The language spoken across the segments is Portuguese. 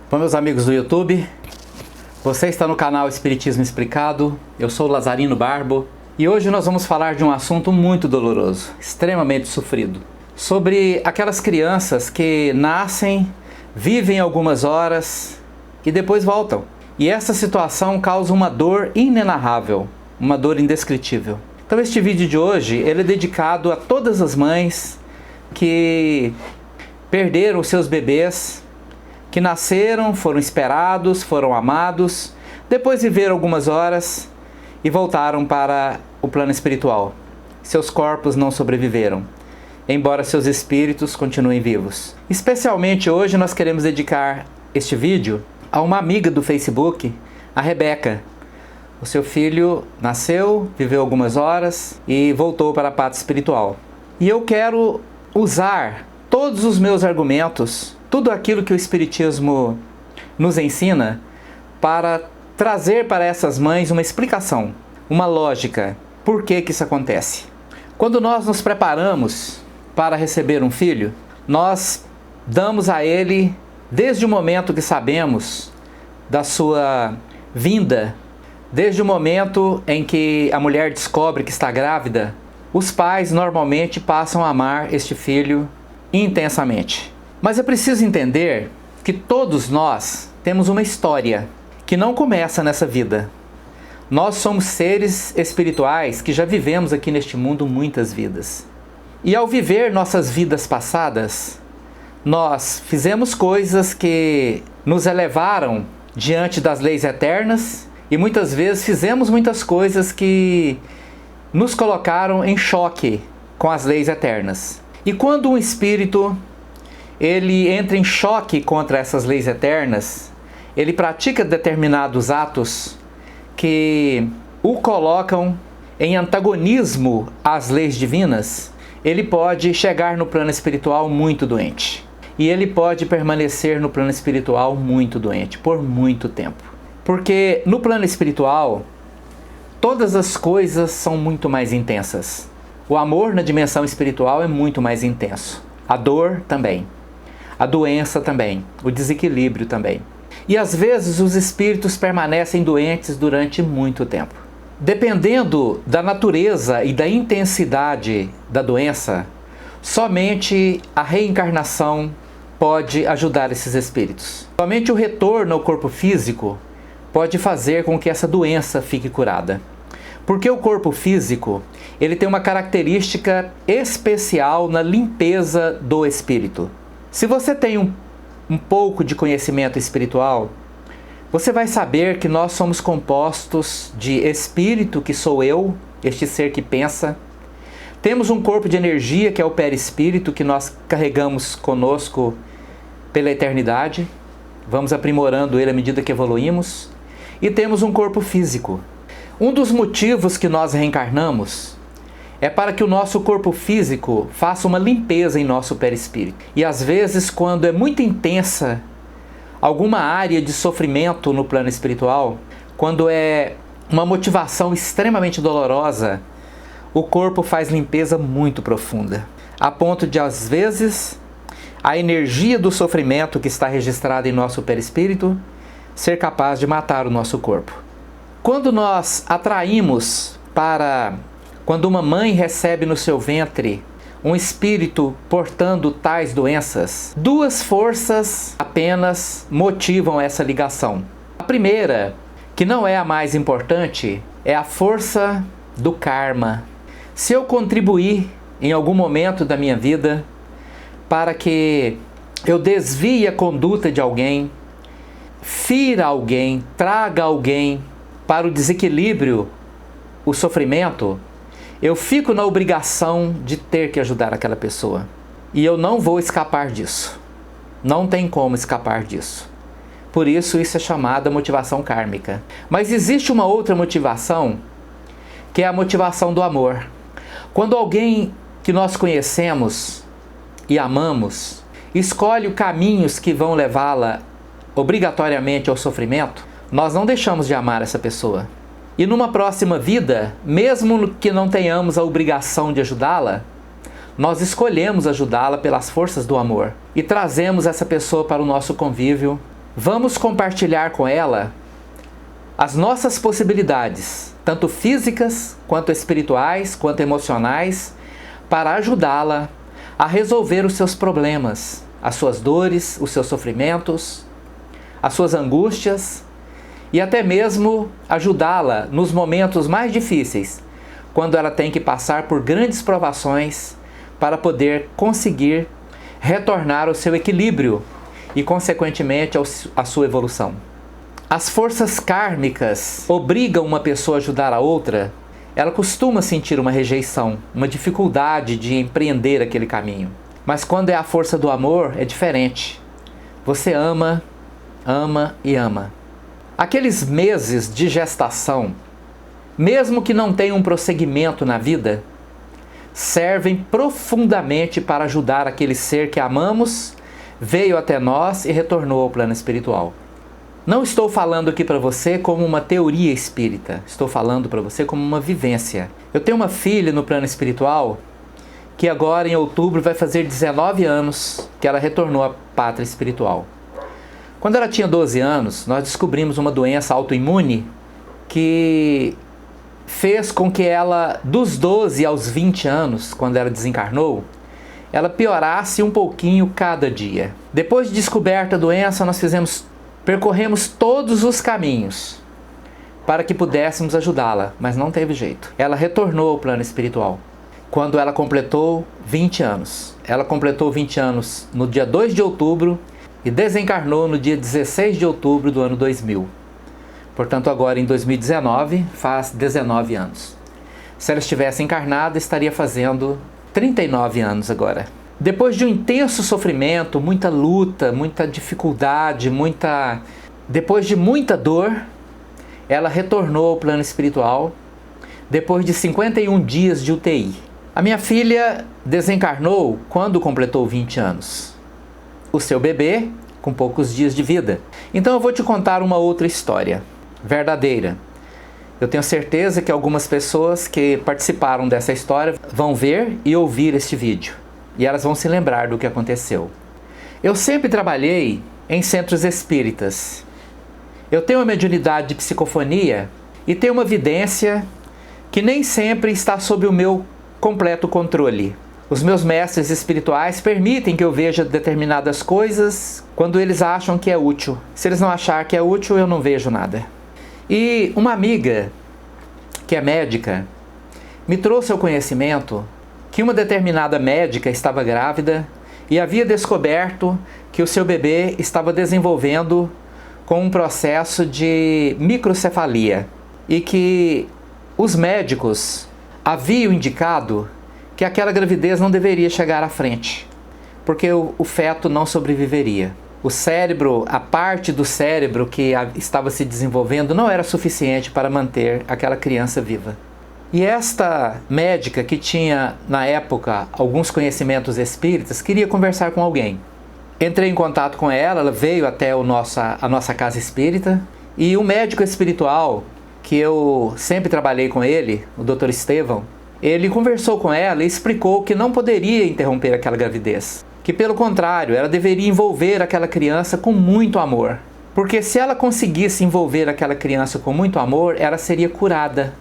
Bom, meus amigos do YouTube, você está no canal Espiritismo Explicado, eu sou Lazarino Barbo e hoje nós vamos falar de um assunto muito doloroso, extremamente sofrido, sobre aquelas crianças que nascem, vivem algumas horas e depois voltam. E essa situação causa uma dor inenarrável, uma dor indescritível. Então este vídeo de hoje ele é dedicado a todas as mães que perderam seus bebês, que nasceram, foram esperados, foram amados, depois viveram algumas horas e voltaram para o plano espiritual. Seus corpos não sobreviveram, embora seus espíritos continuem vivos. Especialmente hoje nós queremos dedicar este vídeo a uma amiga do Facebook, a Rebeca. O seu filho nasceu, viveu algumas horas e voltou para a pátria espiritual. E eu quero usar todos os meus argumentos, tudo aquilo que o Espiritismo nos ensina, para trazer para essas mães uma explicação, uma lógica, por que isso acontece. Quando nós nos preparamos para receber um filho, nós damos a ele, desde o momento que sabemos da sua vinda, desde o momento em que a mulher descobre que está grávida, os pais normalmente passam a amar este filho intensamente. Mas é preciso entender que todos nós temos uma história que não começa nessa vida. Nós somos seres espirituais que já vivemos aqui neste mundo muitas vidas. E ao viver nossas vidas passadas, nós fizemos coisas que nos elevaram diante das leis eternas e muitas vezes fizemos muitas coisas que nos colocaram em choque com as leis eternas. E quando um espírito ele entra em choque contra essas leis eternas, ele pratica determinados atos que o colocam em antagonismo às leis divinas, ele pode chegar no plano espiritual muito doente. E ele pode permanecer no plano espiritual muito doente, por muito tempo. Porque no plano espiritual, todas as coisas são muito mais intensas. O amor na dimensão espiritual é muito mais intenso. A dor também. A doença também, o desequilíbrio também. E às vezes os espíritos permanecem doentes durante muito tempo. Dependendo da natureza e da intensidade da doença, somente a reencarnação pode ajudar esses espíritos. Somente o retorno ao corpo físico pode fazer com que essa doença fique curada. Porque o corpo físico, ele tem uma característica especial na limpeza do espírito. Se você tem um pouco de conhecimento espiritual, você vai saber que nós somos compostos de espírito, que sou eu, este ser que pensa. Temos um corpo de energia, que é o perispírito, que nós carregamos conosco pela eternidade. Vamos aprimorando ele à medida que evoluímos. E temos um corpo físico. Um dos motivos que nós reencarnamos é para que o nosso corpo físico faça uma limpeza em nosso perispírito. E às vezes, quando é muito intensa alguma área de sofrimento no plano espiritual, quando é uma motivação extremamente dolorosa, o corpo faz limpeza muito profunda, a ponto de, às vezes, a energia do sofrimento que está registrada em nosso perispírito ser capaz de matar o nosso corpo. Quando nós atraímos quando uma mãe recebe no seu ventre um espírito portando tais doenças, duas forças apenas motivam essa ligação. A primeira, que não é a mais importante, é a força do karma. Se eu contribuir em algum momento da minha vida para que eu desvie a conduta de alguém, fira alguém, traga alguém para o desequilíbrio, o sofrimento, eu fico na obrigação de ter que ajudar aquela pessoa. E eu não vou escapar disso. Não tem como escapar disso. Por isso é chamada motivação kármica. Mas existe uma outra motivação, que é a motivação do amor. Quando alguém que nós conhecemos e amamos, escolhe caminhos que vão levá-la obrigatoriamente ao sofrimento, nós não deixamos de amar essa pessoa. E numa próxima vida, mesmo que não tenhamos a obrigação de ajudá-la, nós escolhemos ajudá-la pelas forças do amor e trazemos essa pessoa para o nosso convívio vamos compartilhar com ela as nossas possibilidades, tanto físicas, quanto espirituais, quanto emocionais, para ajudá-la a resolver os seus problemas, as suas dores, os seus sofrimentos, as suas angústias e até mesmo ajudá-la nos momentos mais difíceis, quando ela tem que passar por grandes provações para poder conseguir retornar ao seu equilíbrio e, consequentemente, à sua evolução. As forças kármicas obrigam uma pessoa a ajudar a outra. Ela costuma sentir uma rejeição, uma dificuldade de empreender aquele caminho. Mas quando é a força do amor, é diferente. Você ama, ama e ama. Aqueles meses de gestação, mesmo que não tenham um prosseguimento na vida, servem profundamente para ajudar aquele ser que amamos, veio até nós e retornou ao plano espiritual. Não estou falando aqui para você como uma teoria espírita, estou falando para você como uma vivência. Eu tenho uma filha no plano espiritual que agora em outubro vai fazer 19 anos que ela retornou à pátria espiritual. Quando ela tinha 12 anos, nós descobrimos uma doença autoimune que fez com que ela, dos 12 aos 20 anos, quando ela desencarnou, ela piorasse um pouquinho cada dia. Depois de descoberta a doença, nós percorremos todos os caminhos para que pudéssemos ajudá-la, mas não teve jeito. Ela retornou ao plano espiritual quando ela completou 20 anos. Ela completou 20 anos no dia 2 de outubro e desencarnou no dia 16 de outubro do ano 2000. Portanto, agora em 2019, faz 19 anos. Se ela estivesse encarnada, estaria fazendo 39 anos agora. Depois de um intenso sofrimento, muita luta, muita dificuldade, depois de muita dor, ela retornou ao plano espiritual depois de 51 dias de UTI. A minha filha desencarnou quando completou 20 anos. O seu bebê com poucos dias de vida. Então eu vou te contar uma outra história, verdadeira. Eu tenho certeza que algumas pessoas que participaram dessa história vão ver e ouvir este vídeo. E elas vão se lembrar do que aconteceu. Eu sempre trabalhei em centros espíritas. Eu tenho uma mediunidade de psicofonia e tenho uma vidência que nem sempre está sob o meu completo controle. Os meus mestres espirituais permitem que eu veja determinadas coisas quando eles acham que é útil. Se eles não acharem que é útil, eu não vejo nada. E uma amiga, que é médica, me trouxe ao conhecimento que uma determinada médica estava grávida e havia descoberto que o seu bebê estava desenvolvendo com um processo de microcefalia e que os médicos haviam indicado que aquela gravidez não deveria chegar à frente, porque o feto não sobreviveria. O cérebro, a parte do cérebro que estava se desenvolvendo não era suficiente para manter aquela criança viva. E esta médica, que tinha na época alguns conhecimentos espíritas, queria conversar com alguém. Entrei em contato com ela, ela veio até a nossa casa espírita, e o médico espiritual, que eu sempre trabalhei com ele, o Dr. Estevão, ele conversou com ela e explicou que não poderia interromper aquela gravidez. Que pelo contrário, ela deveria envolver aquela criança com muito amor. Porque se ela conseguisse envolver aquela criança com muito amor, ela seria curada.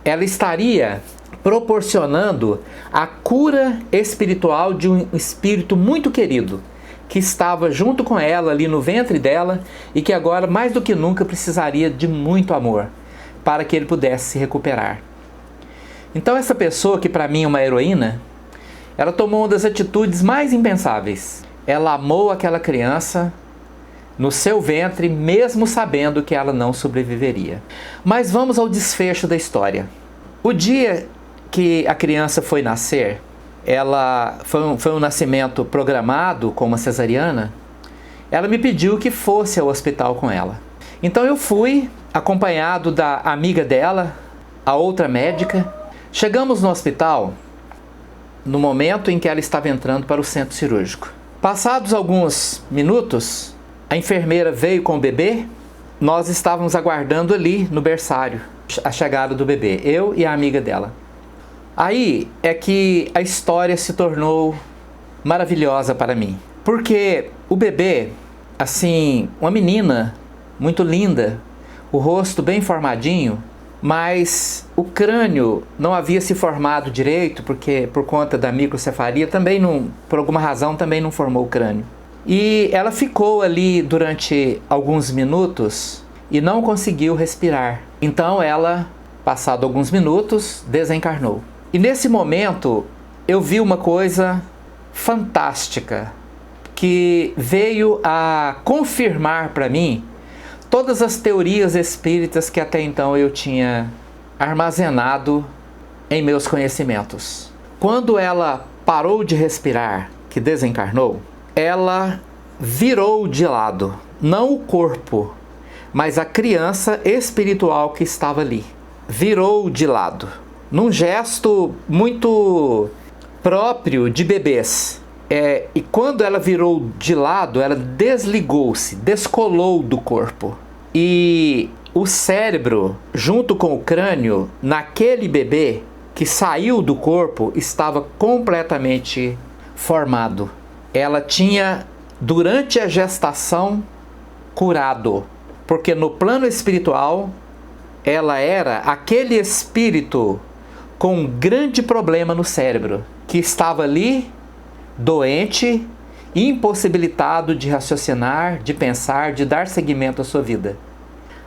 Ela estaria proporcionando a cura espiritual de um espírito muito querido, que estava junto com ela ali no ventre dela e que agora mais do que nunca precisaria de muito amor para que ele pudesse se recuperar. Então essa pessoa, que para mim é uma heroína, ela tomou uma das atitudes mais impensáveis. Ela amou aquela criança no seu ventre, mesmo sabendo que ela não sobreviveria. Mas vamos ao desfecho da história. O dia que a criança foi nascer, foi um nascimento programado com uma cesariana, ela me pediu que fosse ao hospital com ela. Então eu fui, acompanhado da amiga dela, a outra médica. Chegamos no hospital no momento em que ela estava entrando para o centro cirúrgico. Passados alguns minutos, a enfermeira veio com o bebê. Nós estávamos aguardando ali no berçário a chegada do bebê, eu e a amiga dela. Aí é que a história se tornou maravilhosa para mim, porque o bebê assim, uma menina muito linda, o rosto bem formadinho, mas o crânio não havia se formado direito, porque por conta da microcefalia também não, por alguma razão também não formou o crânio. E ela ficou ali durante alguns minutos e não conseguiu respirar. Então ela, passado alguns minutos, desencarnou. E nesse momento eu vi uma coisa fantástica que veio a confirmar para mim todas as teorias espíritas que até então eu tinha armazenado em meus conhecimentos. Quando ela parou de respirar, que desencarnou, ela virou de lado, não o corpo, mas a criança espiritual que estava ali. Virou de lado, num gesto muito próprio de bebês. E quando ela virou de lado, ela desligou-se, descolou do corpo. E o cérebro, junto com o crânio, naquele bebê que saiu do corpo, estava completamente formado. Ela tinha, durante a gestação, curado. Porque no plano espiritual, ela era aquele espírito com um grande problema no cérebro, que estava ali, doente, impossibilitado de raciocinar, de pensar, de dar seguimento à sua vida.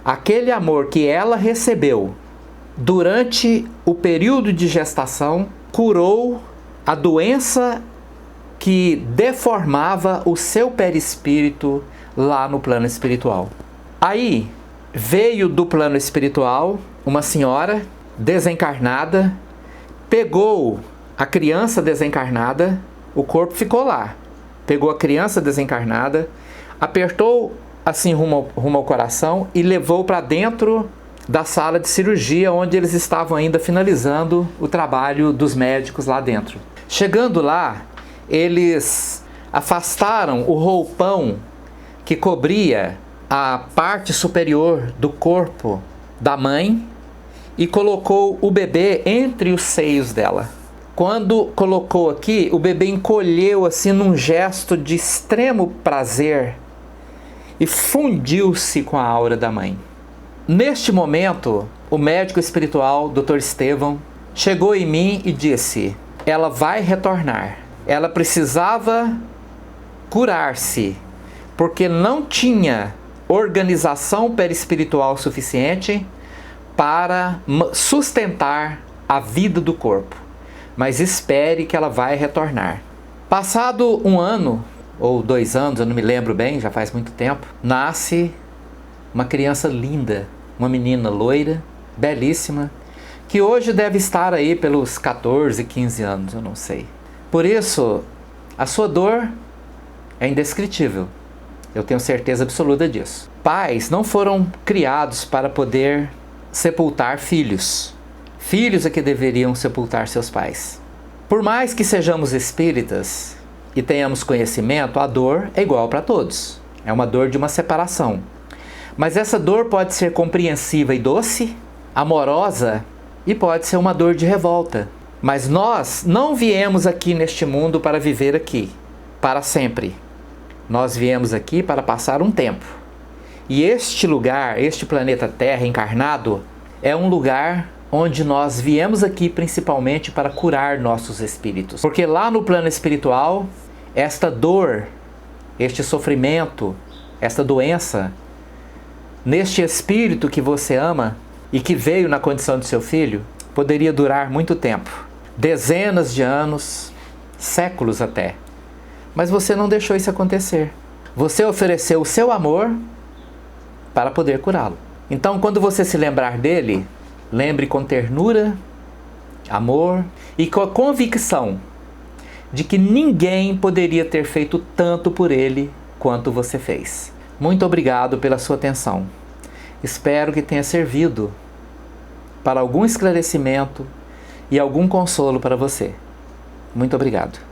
Aquele amor que ela recebeu durante o período de gestação curou a doença que deformava o seu perispírito lá no plano espiritual. Aí veio do plano espiritual uma senhora desencarnada, pegou a criança desencarnada, o corpo ficou lá, pegou a criança desencarnada, apertou assim rumo ao coração e levou para dentro da sala de cirurgia, onde eles estavam ainda finalizando o trabalho dos médicos lá dentro. Chegando lá, eles afastaram o roupão que cobria a parte superior do corpo da mãe e colocou o bebê entre os seios dela. Quando colocou aqui, o bebê encolheu assim num gesto de extremo prazer e fundiu-se com a aura da mãe. Neste momento, o médico espiritual, Dr. Estevão, chegou em mim e disse: ela vai retornar. Ela precisava curar-se, porque não tinha organização perispiritual suficiente para sustentar a vida do corpo. Mas espere que ela vai retornar. Passado 1 ano, ou 2 anos, eu não me lembro bem, já faz muito tempo, nasce uma criança linda, uma menina loira, belíssima, que hoje deve estar aí pelos 14, 15 anos, eu não sei. Por isso, a sua dor é indescritível. Eu tenho certeza absoluta disso. Pais não foram criados para poder sepultar filhos. Filhos é que deveriam sepultar seus pais. Por mais que sejamos espíritas e tenhamos conhecimento, a dor é igual para todos. É uma dor de uma separação. Mas essa dor pode ser compreensiva e doce, amorosa, e pode ser uma dor de revolta. Mas nós não viemos aqui neste mundo para viver aqui, para sempre. Nós viemos aqui para passar um tempo. E este lugar, este planeta Terra encarnado, é um lugar onde nós viemos aqui principalmente para curar nossos espíritos. Porque lá no plano espiritual, esta dor, este sofrimento, esta doença, neste espírito que você ama e que veio na condição de seu filho, poderia durar muito tempo. Dezenas de anos, séculos até. Mas você não deixou isso acontecer. Você ofereceu o seu amor para poder curá-lo. Então, quando você se lembrar dele, lembre com ternura, amor e com a convicção de que ninguém poderia ter feito tanto por ele quanto você fez. Muito obrigado pela sua atenção. Espero que tenha servido para algum esclarecimento e algum consolo para você. Muito obrigado.